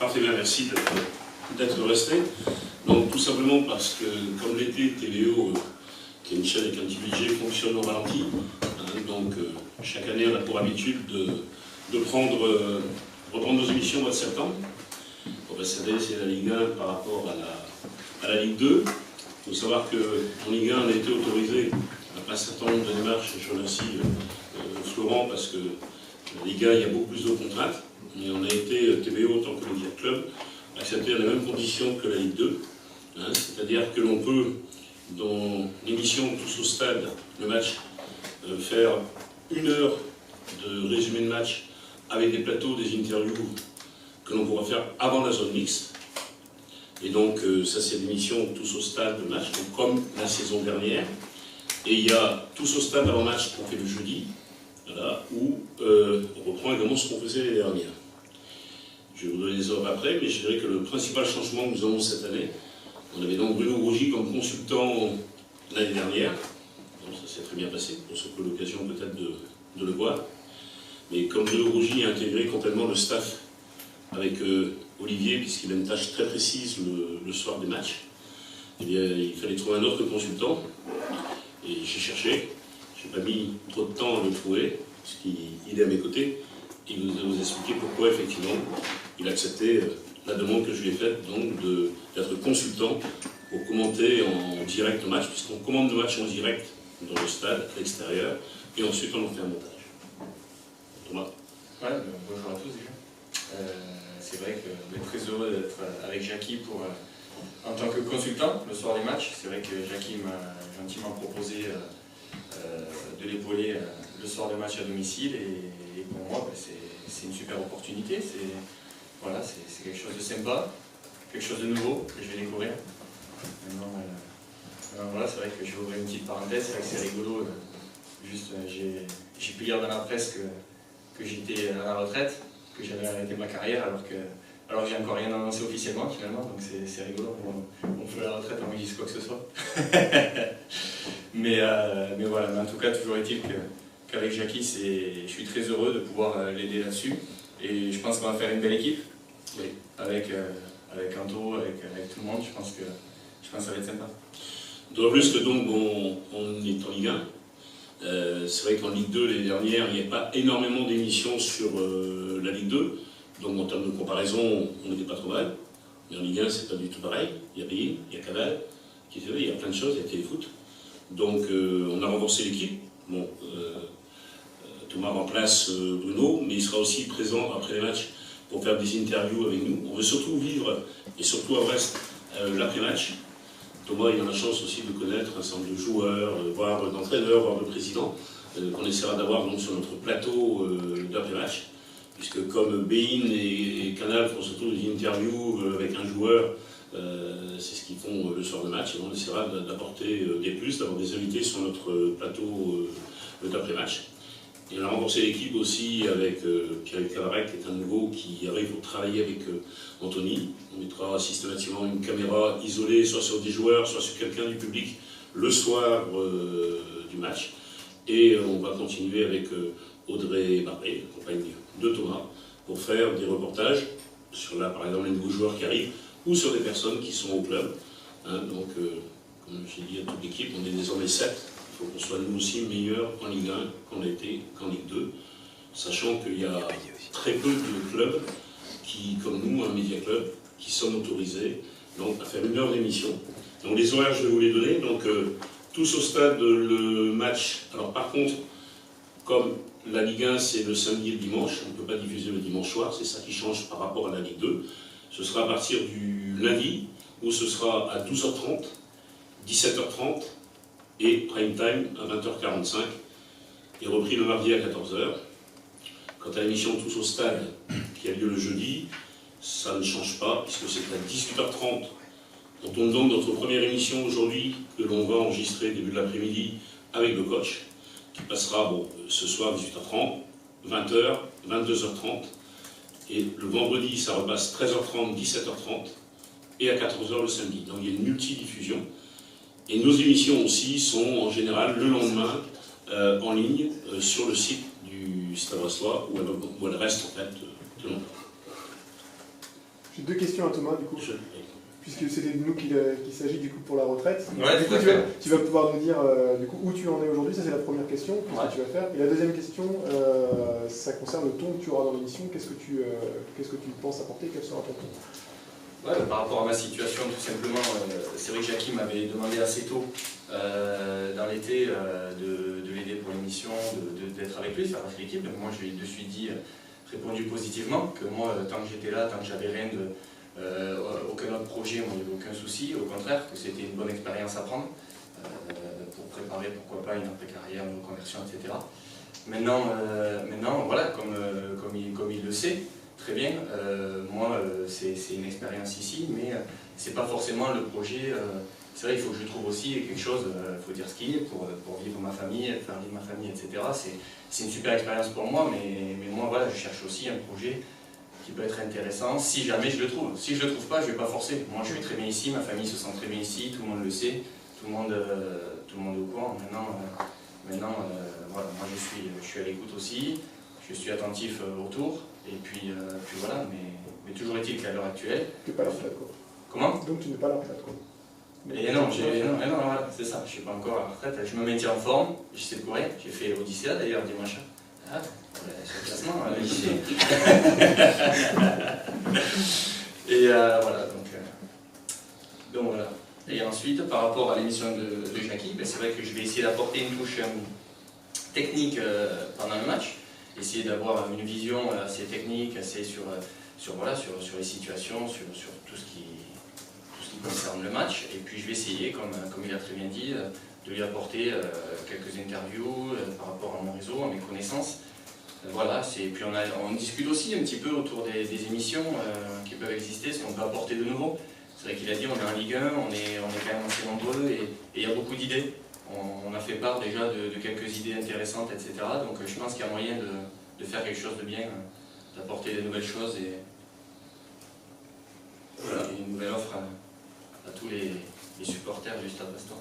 Parfait, bien, merci d'être resté. Donc tout simplement parce que, comme l'été, TVO, qui est une chaîne avec un petit budget, fonctionne au ralenti. Chaque année, on a pour habitude de reprendre nos émissions au mois de septembre. Cette année, c'est la Ligue 1 par rapport à la Ligue 2. Il faut savoir qu'en Ligue 1, on a été autorisé à passer un certain nombre de démarches. Je remercie Florent parce que la Ligue 1, il y a beaucoup plus de contraintes. Mais on a été, TVO, en tant que média club, accepter les mêmes conditions que la Ligue 2. C'est-à-dire que l'on peut, dans l'émission Tous au stade, le match, faire 1 heure de résumé de match avec des plateaux, des interviews que l'on pourra faire avant la zone mixte. Et donc, ça, c'est l'émission Tous au stade, le match, donc, comme la saison dernière. Et il y a Tous au stade avant match qu'on fait le jeudi, voilà, où on reprend également ce qu'on faisait l'année dernière. Je vais vous donner les ordres après, mais je dirais que le principal changement que nous avons cette année, on avait donc Bruno Rougy comme consultant l'année dernière. Donc ça s'est très bien passé, pour ceux qui ont l'occasion peut-être de le voir. Mais comme Bruno Rougy a intégré complètement le staff avec Olivier, puisqu'il a une tâche très précise le soir des matchs, eh bien, il fallait trouver un autre consultant. Et j'ai cherché, je n'ai pas mis trop de temps à le trouver, puisqu'il est à mes côtés. Il nous a expliqué pourquoi, effectivement, il a accepté la demande que je lui ai faite, donc d'être consultant pour commenter en direct le match, puisqu'on commande le match en direct dans le stade, à l'extérieur, et ensuite on en fait un montage. Thomas. Ouais, bonjour à tous déjà. C'est vrai qu'on est très heureux d'être avec Jackie en tant que consultant le soir des matchs. C'est vrai que Jackie m'a gentiment proposé de l'épauler le soir des matchs à domicile, et pour moi, c'est une super opportunité. Voilà, c'est quelque chose de sympa, quelque chose de nouveau que je vais découvrir. Maintenant, voilà, c'est vrai que je vais ouvrir une petite parenthèse, c'est vrai que c'est rigolo. Juste, j'ai pu lire dans la presse que j'étais à la retraite, que j'avais arrêté ma carrière, alors que j'ai encore rien annoncé officiellement finalement, donc c'est rigolo. On fait la retraite avant que je dise quoi que ce soit. mais voilà, mais en tout cas, toujours est-il qu'avec Jackie, je suis très heureux de pouvoir l'aider là-dessus. Et je pense qu'on va faire une belle équipe, oui, avec Anto, avec tout le monde. Je pense que ça va être sympa. D'autant plus que donc on est en Ligue 1. C'est vrai qu'en Ligue 2, l'année dernière, il n'y a pas énormément d'émissions sur la Ligue 2. Donc en termes de comparaison, on n'était pas trop mal. Mais en Ligue 1, c'est pas du tout pareil. Il y a Bein, il y a Canal, il y a plein de choses, il y a Téléfoot. Donc on a renforcé l'équipe. Bon, Thomas remplace Bruno, mais il sera aussi présent après les matchs pour faire des interviews avec nous. On veut surtout vivre, et surtout à Brest, l'après-match. Thomas, il a la chance aussi de connaître un certain nombre de joueurs, voire d'entraîneurs, voire de présidents, qu'on essaiera d'avoir donc sur notre plateau d'après-match. Puisque comme Bein et Canal font surtout des interviews avec un joueur, c'est ce qu'ils font le soir de match, et on essaiera d'apporter des plus, d'avoir des invités sur notre plateau d'après-match. Et on a renforcé l'équipe aussi avec Pierre Cavarec, qui est un nouveau qui arrive pour travailler avec Anthony. On mettra systématiquement une caméra isolée, soit sur des joueurs, soit sur quelqu'un du public, le soir du match. Et on va continuer avec Audrey Barré, la compagne de Thomas, pour faire des reportages sur, là, par exemple, les nouveaux joueurs qui arrivent, ou sur des personnes qui sont au club. Donc, comme j'ai dit à toute l'équipe, on est désormais 7. Il faut qu'on soit nous aussi meilleurs en Ligue 1 qu'on a été qu'en Ligue 2, sachant qu'il y a très peu de clubs qui, comme nous, un média club, qui sont autorisés donc, à faire 1 heure d'émission. Donc les horaires, je vais vous les donner. Donc tous au stade, le match. Alors par contre, comme la Ligue 1, c'est le samedi et le dimanche, on ne peut pas diffuser le dimanche soir, c'est ça qui change par rapport à la Ligue 2. Ce sera à partir du lundi, où ce sera à 12h30, 17h30, et prime time à 20h45, et repris le mardi à 14h. Quant à l'émission Tous au stade, qui a lieu le jeudi, ça ne change pas, puisque c'est à 18h30. On tourne donc notre première émission aujourd'hui, que l'on va enregistrer début de l'après-midi avec le coach, qui passera ce soir à 18h30, 20h, 22h30, et le vendredi, ça repasse 13h30, 17h30, et à 14h le samedi. Donc il y a une multidiffusion. Et nos émissions aussi sont en général le lendemain en ligne sur le site du Stade Brestois où elles restent en fait tout longtemps. J'ai deux questions à Thomas, du coup, puisque c'était de nous qu'il s'agit du coup pour la retraite. Ouais, du coup, tu vas pouvoir nous dire du coup, où tu en es aujourd'hui, ça c'est la première question, qu'est-ce que tu vas faire. Et la deuxième question, ça concerne le ton que tu auras dans l'émission, qu'est-ce que tu penses apporter, quel sera ton ton? Ouais, par rapport à ma situation, tout simplement, c'est vrai que Jackie m'avait demandé assez tôt dans l'été de l'aider pour l'émission, d'être avec lui, de faire partie de l'équipe. Donc moi, je lui ai de suite dit, répondu positivement, que moi, tant que j'étais là, tant que j'avais rien aucun autre projet, moi, il n'y avait aucun souci. Au contraire, que c'était une bonne expérience à prendre pour préparer, pourquoi pas, une après-carrière, une reconversion, etc. Maintenant, voilà, comme il le sait, très bien, moi c'est une expérience ici, mais c'est pas forcément le projet. C'est vrai qu'il faut que je trouve aussi quelque chose, il faut dire ce qu'il est, pour vivre ma famille, faire vivre ma famille, etc. C'est une super expérience pour moi, mais moi voilà, je cherche aussi un projet qui peut être intéressant, si jamais je le trouve. Si je le trouve pas, je vais pas forcer. Moi je suis très bien ici, ma famille se sent très bien ici, tout le monde le sait, tout le monde est au courant. Maintenant voilà, moi je suis à l'écoute aussi, je suis attentif autour. Et puis voilà, mais toujours est-il qu'à l'heure actuelle... Tu n'es pas à la retraite, quoi. Comment? Donc tu n'es pas à la retraite, quoi. Et non, voilà, c'est ça, je ne suis pas encore à la retraite, je me maintiens en forme, j'essaie de courir, j'ai fait Odyssea d'ailleurs dimanche. Ah, sur le classement, ici. Et voilà, donc voilà. Et ensuite, par rapport à l'émission de Jackie, ben, c'est vrai que je vais essayer d'apporter une touche technique pendant le match. Essayer d'avoir une vision assez technique, assez sur les situations, sur tout ce qui concerne le match. Et puis je vais essayer, comme il a très bien dit, de lui apporter quelques interviews par rapport à mon réseau, à mes connaissances. Voilà, puis on discute aussi un petit peu autour des émissions qui peuvent exister, ce qu'on peut apporter de nouveau. C'est vrai qu'il a dit, on est en Ligue 1, on est quand même assez nombreux et il y a beaucoup d'idées. On a fait part déjà de quelques idées intéressantes, etc. Donc je pense qu'il y a moyen de faire quelque chose de bien, d'apporter des nouvelles choses et voilà, une nouvelle offre à tous les supporters du Stade Pasteur.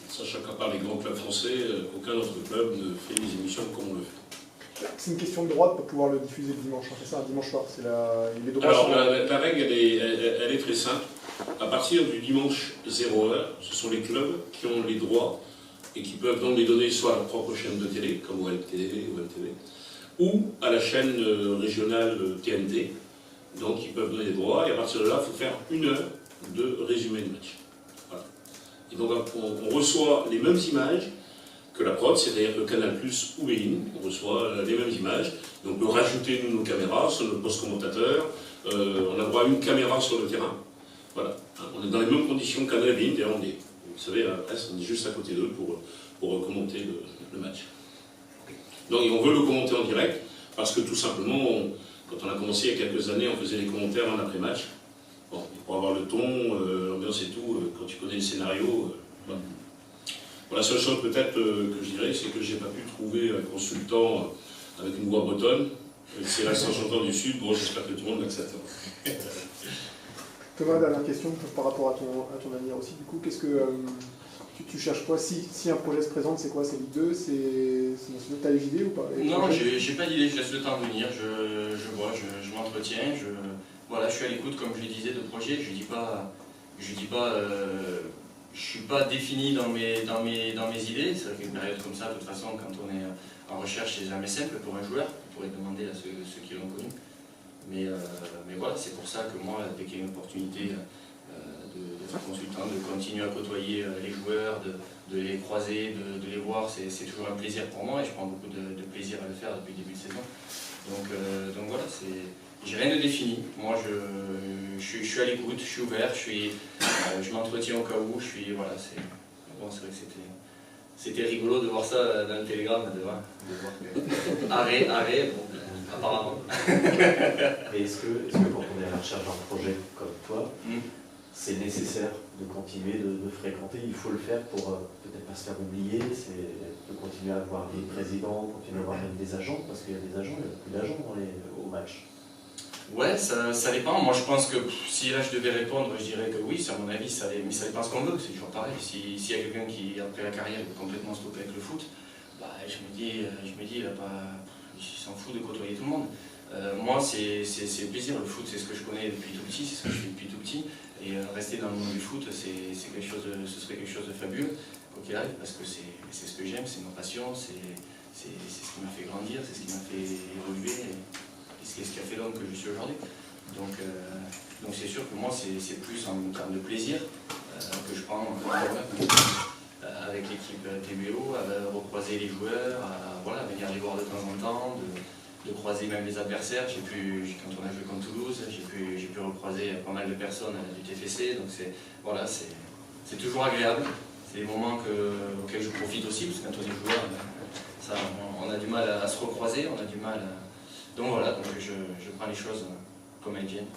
Sachant qu'à part les grands clubs français, aucun autre club ne fait des émissions comme on le fait. C'est une question de droit de ne pas pouvoir le diffuser le dimanche, c'est ça, un dimanche soir. Les droits Alors la règle, elle est très simple. À partir du dimanche 0h, ce sont les clubs qui ont les droits et qui peuvent donc les donner soit à leur propre chaîne de télé, comme OLTV ou MTV, ou à la chaîne régionale TNT. Donc ils peuvent donner les droits et à partir de là, il faut faire 1 heure de résumé de match. Voilà. Et donc on reçoit les mêmes images que la prod, c'est-à-dire que Canal+ ou Bein, on reçoit les mêmes images. Et on peut rajouter nos caméras sur notre poste commentateur. On a droit à une caméra sur le terrain. Voilà. On est dans les mêmes conditions que Canal et Bein. D'ailleurs, vous savez, à la presse, on est juste à côté d'eux pour commenter le match. Donc on veut le commenter en direct parce que tout simplement, quand on a commencé il y a quelques années, on faisait les commentaires en après-match. Bon, pour avoir le ton, l'ambiance et tout, quand tu connais le scénario, voilà. Bon, la seule chose peut-être que je dirais, c'est que j'ai pas pu trouver un consultant avec une voix bretonne. C'est l'accent chantant du Sud, bon j'espère que tout le monde l'acceptera. Thomas, dernière question par rapport à ton avenir aussi. Du coup, qu'est-ce que tu cherches quoi si un projet se présente, c'est quoi? C'est Ligue 2? C'est national? T'as des idées ou pas? Non, j'ai pas d'idée, je laisse le temps venir, je vois, je m'entretiens, voilà, je suis à l'écoute, comme je le disais, de projets. Je suis pas défini dans mes idées. C'est vrai qu'une période comme ça, de toute façon, quand on est en recherche, c'est jamais simple pour un joueur. On pourrait demander à ceux qui l'ont connu. Mais voilà, c'est pour ça que moi, dès qu'il y a une opportunité d'être consultant, de continuer à côtoyer les joueurs, de les croiser, de les voir, c'est toujours un plaisir pour moi et je prends beaucoup de plaisir à le faire depuis le début de saison. Donc voilà, j'ai rien de défini. Moi, je suis à l'écoute, je suis ouvert, je m'entretiens au cas où. Voilà, bon, c'est vrai que c'était rigolo de voir ça dans le télégramme, de voir que arrêt, bon, apparemment. Mais est-ce que quand on est à la recherche d'un projet comme toi, c'est nécessaire de continuer de fréquenter? Il faut le faire pour peut-être pas se faire oublier, c'est de continuer à avoir des présidents, continuer à avoir même des agents, parce qu'il y a des agents, il y a beaucoup d'agents au match. Ouais, ça dépend. Moi, je pense que si là je devais répondre, je dirais que oui, c'est à mon avis, mais ça dépend ce qu'on veut, c'est toujours pareil. S'il y a quelqu'un qui, après la carrière, est complètement stoppé avec le foot, bah, je me dis il s'en fout de côtoyer tout le monde. Moi, c'est le plaisir. Le foot, c'est ce que je connais depuis tout petit, c'est ce que je fais depuis tout petit. Et rester dans le monde du foot, ce serait quelque chose de fabuleux, quoi qu'il arrive, parce que c'est ce que j'aime, c'est ma passion, c'est ce qui m'a fait grandir, c'est ce qui m'a fait évoluer, et c'est ce qui a fait l'homme que je suis aujourd'hui. Donc c'est sûr que moi, c'est plus en termes de plaisir que je prends avec l'équipe TBO, à recroiser les joueurs, à venir les voir de temps en temps, de croiser même les adversaires. Quand on a joué contre Toulouse, j'ai pu recroiser pas mal de personnes du TFC, donc c'est toujours agréable. C'est des moments auxquels je profite aussi, parce que quand on est joueur, on a du mal à se recroiser, on a du mal à... Donc voilà, donc je prends les choses comme elles viennent.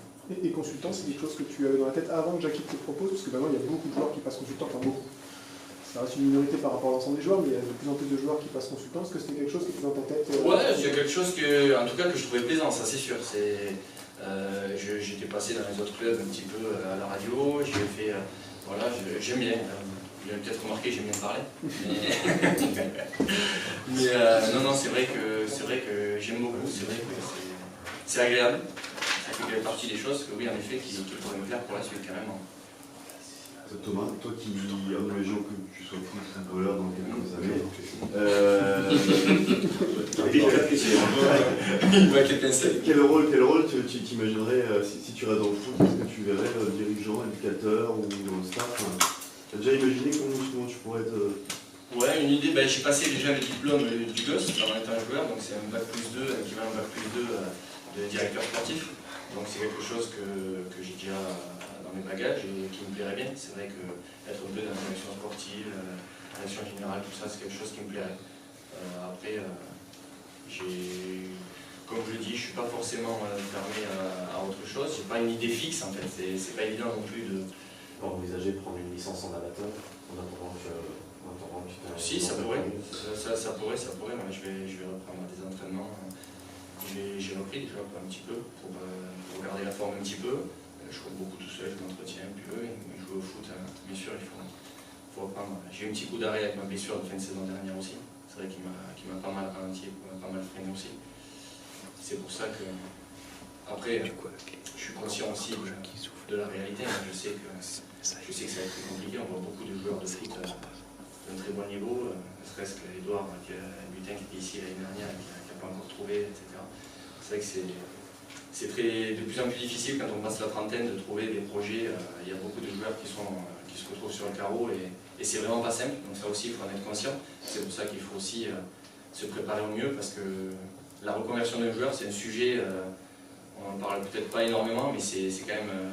Et consultant, c'est quelque chose que tu avais dans la tête avant que Jackie te propose, parce que maintenant il y a beaucoup de joueurs qui passent consultant, enfin beaucoup. Ça reste une minorité par rapport à l'ensemble des joueurs, mais il y a de plus en plus de joueurs qui passent consultant. Est-ce que c'était quelque chose qui était dans ta tête Ouais, c'est quelque chose en tout cas que je trouvais plaisant, ça c'est sûr. J'étais passé dans les autres clubs un petit peu à la radio, j'ai fait, j'aime bien. Vous avez peut-être remarqué, j'aime bien parler. Mais non, c'est vrai que j'aime beaucoup, c'est vrai que c'est agréable. Ça fait partie des choses que oui, en effet, qui pourraient me plaire pour la suite, carrément. Thomas, toi qui admettons que tu sois footballeur dans quelques années, quel rôle tu imaginerais si tu restes dans le foot? Est-ce que tu verrais dirigeant, éducateur ou dans le staff? Tu as déjà imaginé comment tu pourrais être... Ouais, une idée, j'ai passé déjà le diplôme du GOS en étant joueur, donc c'est un bac plus 2, équivalent bac plus 2 de directeur sportif. Donc c'est quelque chose que j'ai déjà dans mes bagages et qui me plairait bien. C'est vrai que être un peu dans la direction sportive, la direction générale, tout ça, c'est quelque chose qui me plairait. Après, comme je le dis, je ne suis pas forcément fermé à autre chose. Je n'ai pas une idée fixe en fait. C'est pas évident non plus de... envisager de prendre une licence en amateur en attendant que si, ça pourrait. Ça pourrait. Moi, je vais reprendre des entraînements. J'ai repris déjà un petit peu pour garder la forme un petit peu. Je cours beaucoup tout seul, je m'entretiens un peu. Je joue au foot, bien sûr, il faut reprendre. J'ai eu un petit coup d'arrêt avec ma blessure de fin de saison dernière aussi. C'est vrai qu'il m'a pas mal ralenti, pas mal freiné aussi. C'est pour ça que, après, je suis conscient aussi de la réalité. Je sais que ça va être très compliqué. On voit beaucoup de joueurs de foot d'un très bon niveau, ne serait-ce que Edouard, Butin qui était ici l'année dernière et qui n'a pas encore trouvé, etc. C'est vrai que c'est de plus en plus difficile quand on passe la trentaine de trouver des projets. Il y a beaucoup de joueurs qui se retrouvent sur le carreau et c'est vraiment pas simple. Donc ça aussi, il faut en être conscient. C'est pour ça qu'il faut aussi se préparer au mieux parce que la reconversion d'un joueur, c'est un sujet, on en parle peut-être pas énormément, mais c'est quand même,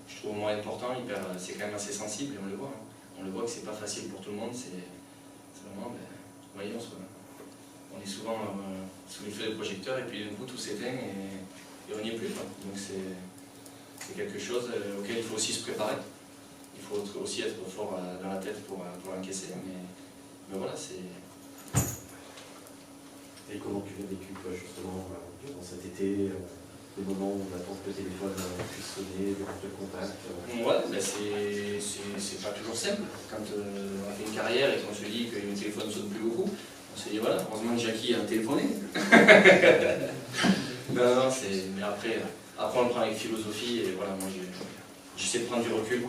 je trouve, moins important. C'est quand même assez sensible et on le voit. On le voit que c'est pas facile pour tout le monde. C'est vraiment, vous voyez, on est souvent sous les feux des projecteurs et puis d'un coup tout s'éteint et on n'y est plus. Donc c'est quelque chose auquel il faut aussi se préparer. Il faut aussi être fort dans la tête pour l'encaisser. Mais voilà, c'est... Et comment tu l'as vécu, toi, justement, durant cet été, les moments où on attend que le téléphone puisse sonner, le contact Ouais, c'est pas toujours simple. Quand on fait une carrière et qu'on se dit que le téléphone ne sonne plus beaucoup, on se dit voilà, heureusement que Jackie a téléphoné. Non, mais après on le prend avec philosophie et voilà, moi j'essaie de prendre du recul.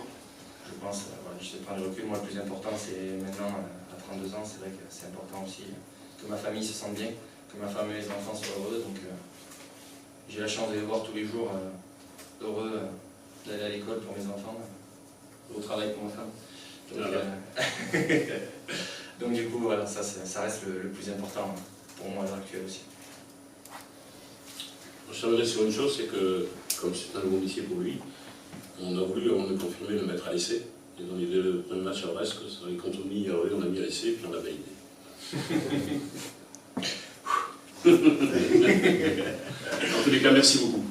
Je pense, j'essaie de prendre du recul. Moi, le plus important, c'est maintenant, à 32 ans, c'est vrai que c'est important aussi que ma famille se sente bien, que ma femme et les enfants soient heureux. Donc, j'ai la chance de les voir tous les jours heureux d'aller à l'école pour mes enfants, au travail pour ma femme. Donc, donc du coup, voilà, ça reste le plus important pour moi à l'heure actuelle aussi. Je terminerai sur une chose, c'est que, comme c'est un nouveau métier pour lui, on a voulu, avant de le confirmer, le mettre à l'essai. Et dans les deux premiers matchs à Brest, quand on a mis à l'essai, puis on l'a validé. En tous les cas, merci beaucoup.